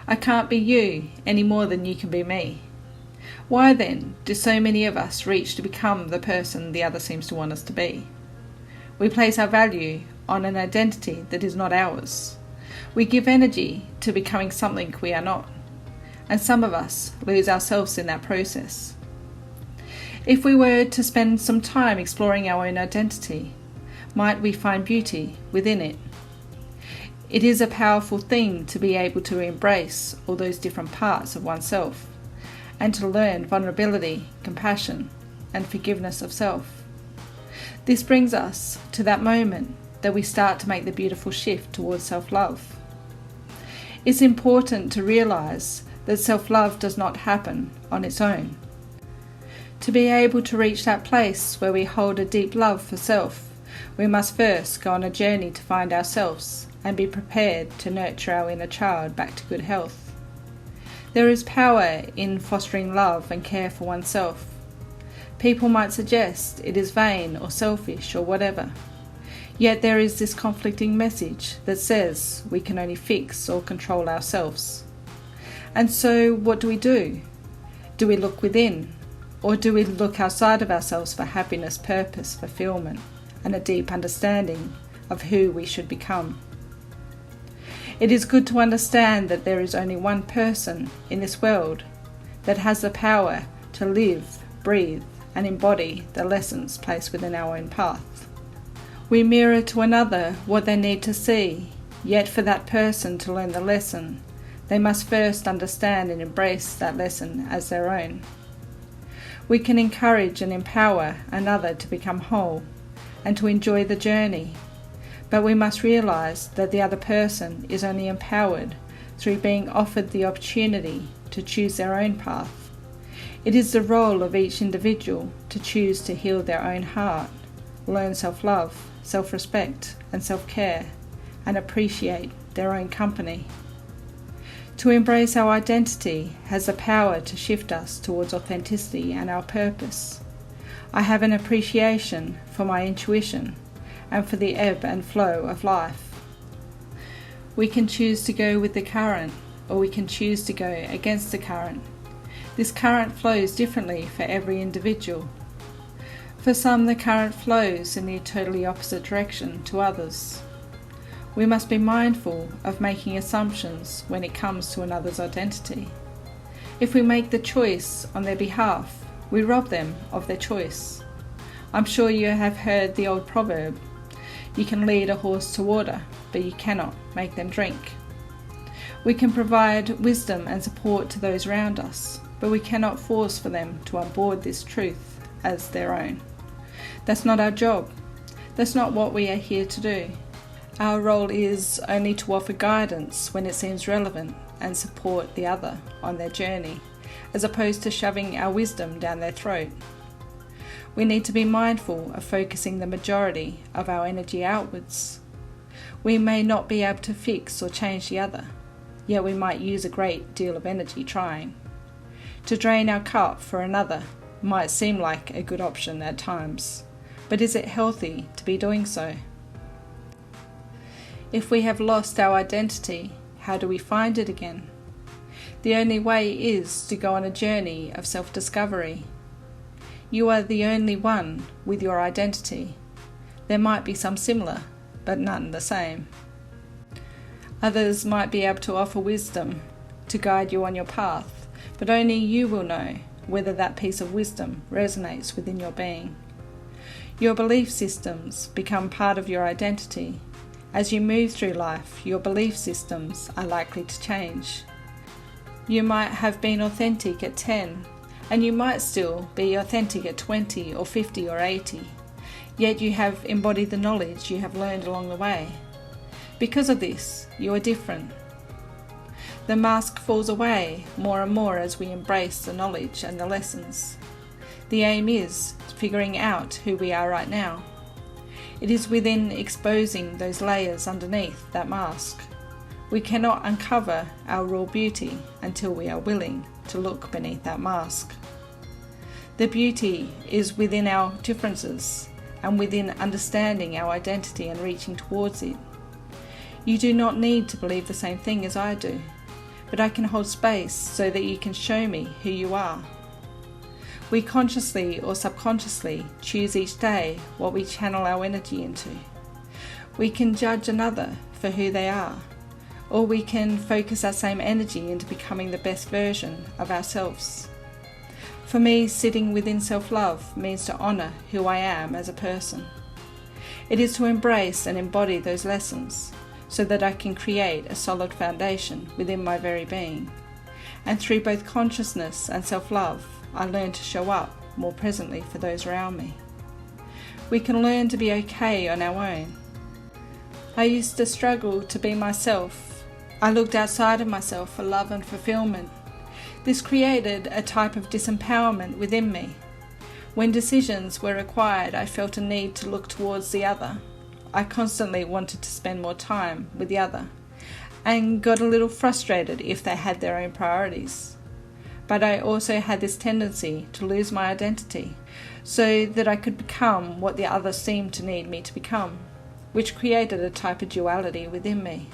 I can't be you any more than you can be me. Why then do so many of us reach to become the person the other seems to want us to be? We place our value on an identity that is not ours. We give energy to becoming something we are not, and some of us lose ourselves in that process. If we were to spend some time exploring our own identity, might we find beauty within it? It is a powerful thing to be able to embrace all those different parts of oneself, and to learn vulnerability, compassion, and forgiveness of self. This brings us to that moment that we start to make the beautiful shift towards self-love. It's important to realize that self-love does not happen on its own. To be able to reach that place where we hold a deep love for self, we must first go on a journey to find ourselves and be prepared to nurture our inner child back to good health. There is power in fostering love and care for oneself. People might suggest it is vain or selfish or whatever. Yet there is this conflicting message that says we can only fix or control ourselves. And so what do? Do we look within, or do we look outside of ourselves for happiness, purpose, fulfillment, and a deep understanding of who we should become? It is good to understand that there is only one person in this world that has the power to live, breathe, and embody the lessons placed within our own path. We mirror to another what they need to see, yet for that person to learn the lesson, they must first understand and embrace that lesson as their own. We can encourage and empower another to become whole and to enjoy the journey, but we must realize that the other person is only empowered through being offered the opportunity to choose their own path. It is the role of each individual to choose to heal their own heart, learn self-love, self-respect and self-care, and appreciate their own company. To embrace our identity has the power to shift us towards authenticity and our purpose. I have an appreciation for my intuition and for the ebb and flow of life. We can choose to go with the current, or we can choose to go against the current. This current flows differently for every individual. For some, the current flows in the totally opposite direction to others. We must be mindful of making assumptions when it comes to another's identity. If we make the choice on their behalf, we rob them of their choice. I'm sure you have heard the old proverb, you can lead a horse to water, but you cannot make them drink. We can provide wisdom and support to those around us, but we cannot force for them to onboard this truth as their own. That's not our job. That's not what we are here to do. Our role is only to offer guidance when it seems relevant and support the other on their journey, as opposed to shoving our wisdom down their throat. We need to be mindful of focusing the majority of our energy outwards. We may not be able to fix or change the other, yet we might use a great deal of energy trying. To drain our cup for another might seem like a good option at times, but is it healthy to be doing so? If we have lost our identity, how do we find it again? The only way is to go on a journey of self-discovery. You are the only one with your identity. There might be some similar, but none the same. Others might be able to offer wisdom to guide you on your path, but only you will know whether that piece of wisdom resonates within your being. Your belief systems become part of your identity. As you move through life, your belief systems are likely to change. You might have been authentic at 10, and you might still be authentic at 20 or 50 or 80, yet you have embodied the knowledge you have learned along the way. Because of this, you are different. The mask falls away more and more as we embrace the knowledge and the lessons. The aim is figuring out who we are right now. It is within exposing those layers underneath that mask. We cannot uncover our raw beauty until we are willing to look beneath that mask. The beauty is within our differences and within understanding our identity and reaching towards it. You do not need to believe the same thing as I do, but I can hold space so that you can show me who you are. We consciously or subconsciously choose each day what we channel our energy into. We can judge another for who they are, or we can focus our same energy into becoming the best version of ourselves. For me, sitting within self-love means to honour who I am as a person. It is to embrace and embody those lessons so that I can create a solid foundation within my very being. And through both consciousness and self-love, I learn to show up more presently for those around me. We can learn to be okay on our own. I used to struggle to be myself. I looked outside of myself for love and fulfillment. This created a type of disempowerment within me. When decisions were required, I felt a need to look towards the other. I constantly wanted to spend more time with the other and got a little frustrated if they had their own priorities. But I also had this tendency to lose my identity so that I could become what the other seemed to need me to become, which created a type of duality within me.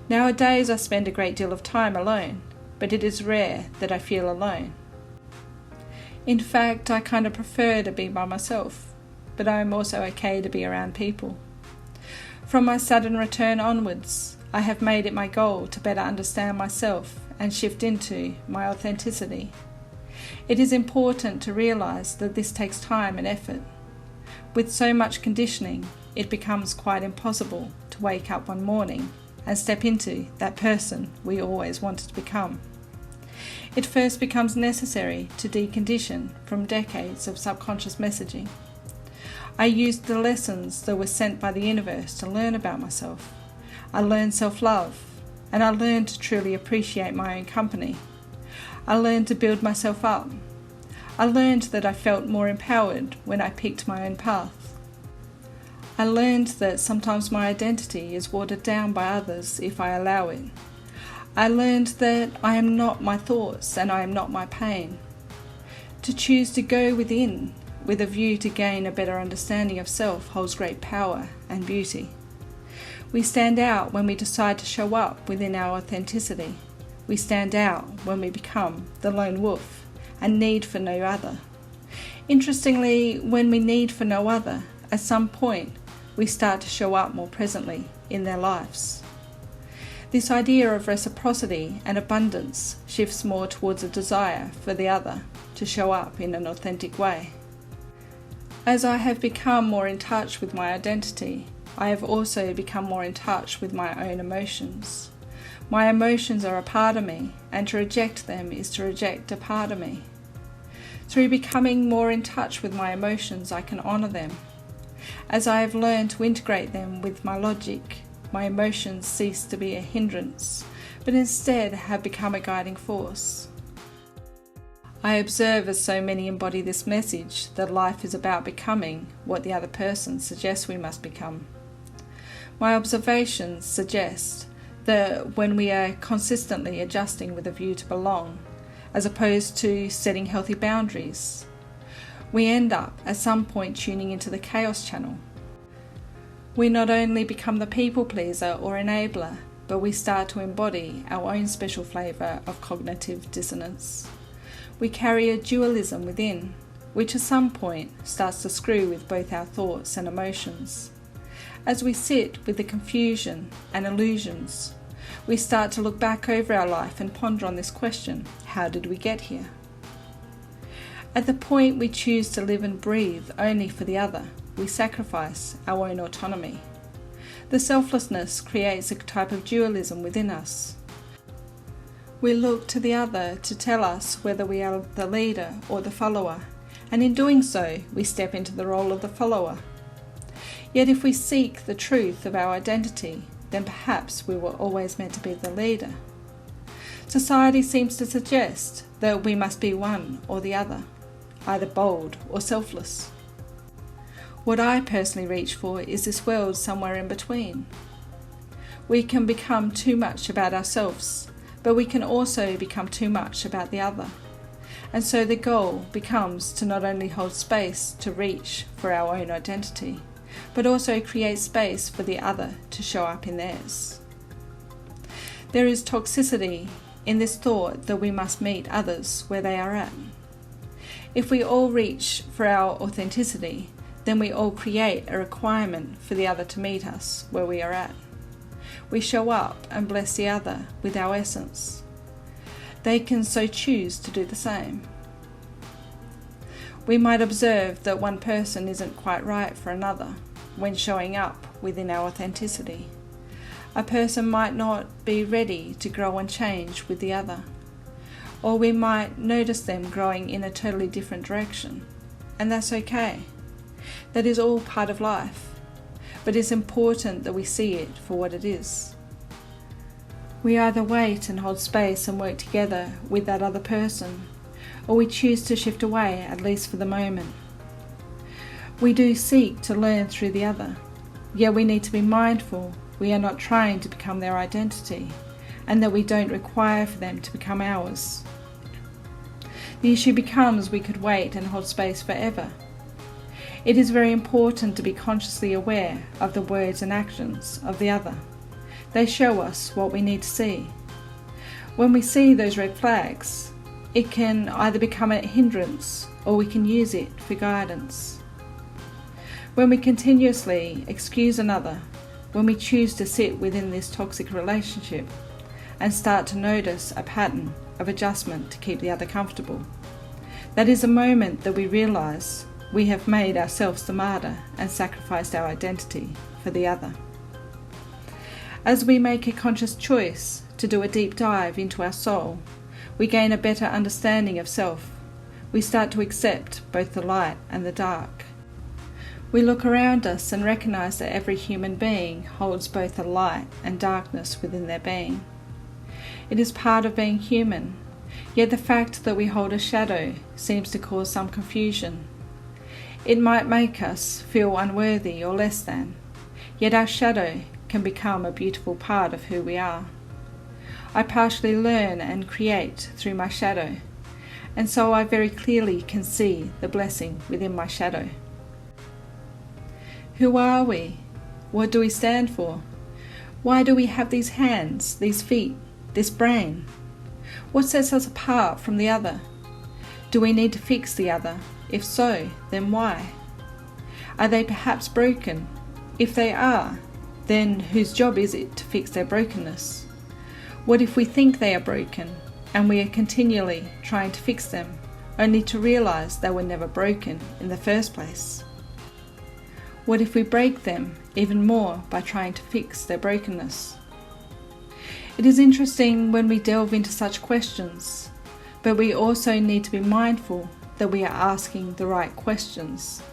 Nowadays I spend a great deal of time alone, but it is rare that I feel alone. In fact, I kind of prefer to be by myself, but I am also okay to be around people. From my sudden return onwards, I have made it my goal to better understand myself and shift into my authenticity. It is important to realise that this takes time and effort. With so much conditioning, it becomes quite impossible to wake up one morning and step into that person we always wanted to become. It first becomes necessary to decondition from decades of subconscious messaging. I used the lessons that were sent by the universe to learn about myself. I learned self-love, and I learned to truly appreciate my own company. I learned to build myself up. I learned that I felt more empowered when I picked my own path. I learned that sometimes my identity is watered down by others if I allow it. I learned that I am not my thoughts and I am not my pain. To choose to go within with a view to gain a better understanding of self holds great power and beauty. We stand out when we decide to show up within our authenticity. We stand out when we become the lone wolf and need for no other. Interestingly, when we need for no other, at some point we start to show up more presently in their lives. This idea of reciprocity and abundance shifts more towards a desire for the other to show up in an authentic way. As I have become more in touch with my identity, I have also become more in touch with my own emotions. My emotions are a part of me, and to reject them is to reject a part of me. Through becoming more in touch with my emotions, I can honour them. As I have learned to integrate them with my logic, my emotions cease to be a hindrance, but instead have become a guiding force. I observe as so many embody this message that life is about becoming what the other person suggests we must become. My observations suggest that when we are consistently adjusting with a view to belong, as opposed to setting healthy boundaries, we end up at some point tuning into the chaos channel. We not only become the people pleaser or enabler, but we start to embody our own special flavour of cognitive dissonance. We carry a dualism within, which at some point starts to screw with both our thoughts and emotions. As we sit with the confusion and illusions, we start to look back over our life and ponder on this question: how did we get here? At the point we choose to live and breathe only for the other, we sacrifice our own autonomy. The selflessness creates a type of dualism within us. We look to the other to tell us whether we are the leader or the follower, and in doing so, we step into the role of the follower. Yet if we seek the truth of our identity, then perhaps we were always meant to be the leader. Society seems to suggest that we must be one or the other, either bold or selfless. What I personally reach for is this world somewhere in between. We can become too much about ourselves, but we can also become too much about the other. And so the goal becomes to not only hold space to reach for our own identity, but also create space for the other to show up in theirs. There is toxicity in this thought that we must meet others where they are at. If we all reach for our authenticity, then we all create a requirement for the other to meet us where we are at. We show up and bless the other with our essence. They can so choose to do the same. We might observe that one person isn't quite right for another when showing up within our authenticity. A person might not be ready to grow and change with the other. Or we might notice them growing in a totally different direction. And that's okay. That is all part of life. But it's important that we see it for what it is. We either wait and hold space and work together with that other person, or we choose to shift away, at least for the moment. We do seek to learn through the other, yet we need to be mindful we are not trying to become their identity, and that we don't require for them to become ours. The issue becomes we could wait and hold space forever. It is very important to be consciously aware of the words and actions of the other. They show us what we need to see. When we see those red flags, it can either become a hindrance or we can use it for guidance. When we continuously excuse another, when we choose to sit within this toxic relationship and start to notice a pattern of adjustment to keep the other comfortable, that is a moment that we realize we have made ourselves the martyr and sacrificed our identity for the other. As we make a conscious choice to do a deep dive into our soul, we gain a better understanding of self. We start to accept both the light and the dark. We look around us and recognize that every human being holds both the light and darkness within their being. It is part of being human, yet the fact that we hold a shadow seems to cause some confusion. It might make us feel unworthy or less than, yet our shadow can become a beautiful part of who we are. I partially learn and create through my shadow, and so I very clearly can see the blessing within my shadow. Who are we? What do we stand for? Why do we have these hands, these feet, this brain? What sets us apart from the other? Do we need to fix the other? If so, then why? Are they perhaps broken? If they are, then whose job is it to fix their brokenness? What if we think they are broken and we are continually trying to fix them, only to realize they were never broken in the first place? What if we break them even more by trying to fix their brokenness? It is interesting when we delve into such questions, but we also need to be mindful that we are asking the right questions.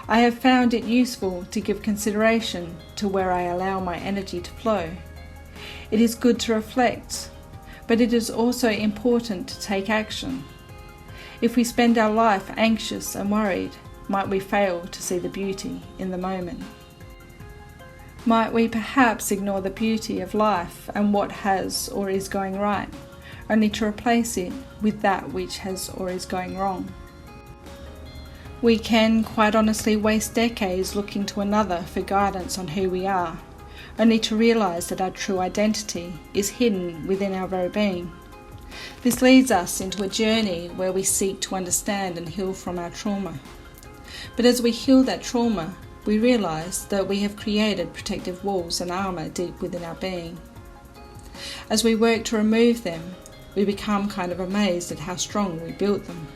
I have found it useful to give consideration to where I allow my energy to flow. It is good to reflect, but it is also important to take action. If we spend our life anxious and worried, might we fail to see the beauty in the moment? Might we perhaps ignore the beauty of life and what has or is going right, only to replace it with that which has or is going wrong? We can quite honestly waste decades looking to another for guidance on who we are, only to realize that our true identity is hidden within our very being. This leads us into a journey where we seek to understand and heal from our trauma. But as we heal that trauma, we realize that we have created protective walls and armor deep within our being. As we work to remove them, we become kind of amazed at how strong we built them.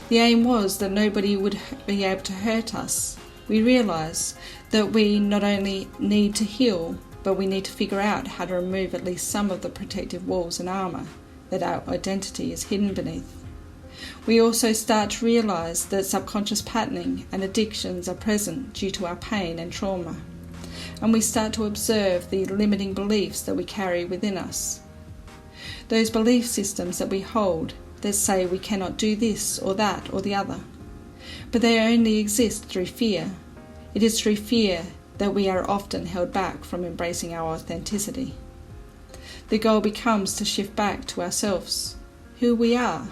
The aim was that nobody would be able to hurt us. We realize that we not only need to heal, but we need to figure out how to remove at least some of the protective walls and armor that our identity is hidden beneath. We also start to realize that subconscious patterning and addictions are present due to our pain and trauma, and we start to observe the limiting beliefs that we carry within us. Those belief systems that we hold that say we cannot do this or that or the other, but they only exist through fear. It is through fear that we are often held back from embracing our authenticity. The goal becomes to shift back to ourselves, who we are,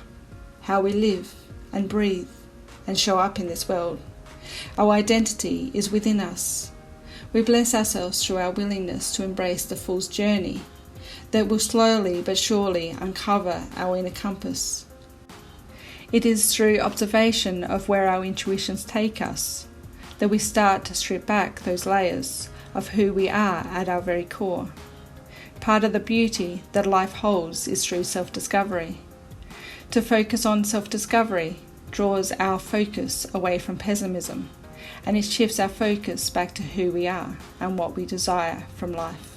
how we live and breathe and show up in this world. Our identity is within us. We bless ourselves through our willingness to embrace the fool's journey that will slowly but surely uncover our inner compass. It is through observation of where our intuitions take us that we start to strip back those layers of who we are at our very core. Part of the beauty that life holds is through self-discovery. To focus on self-discovery draws our focus away from pessimism, and it shifts our focus back to who we are and what we desire from life.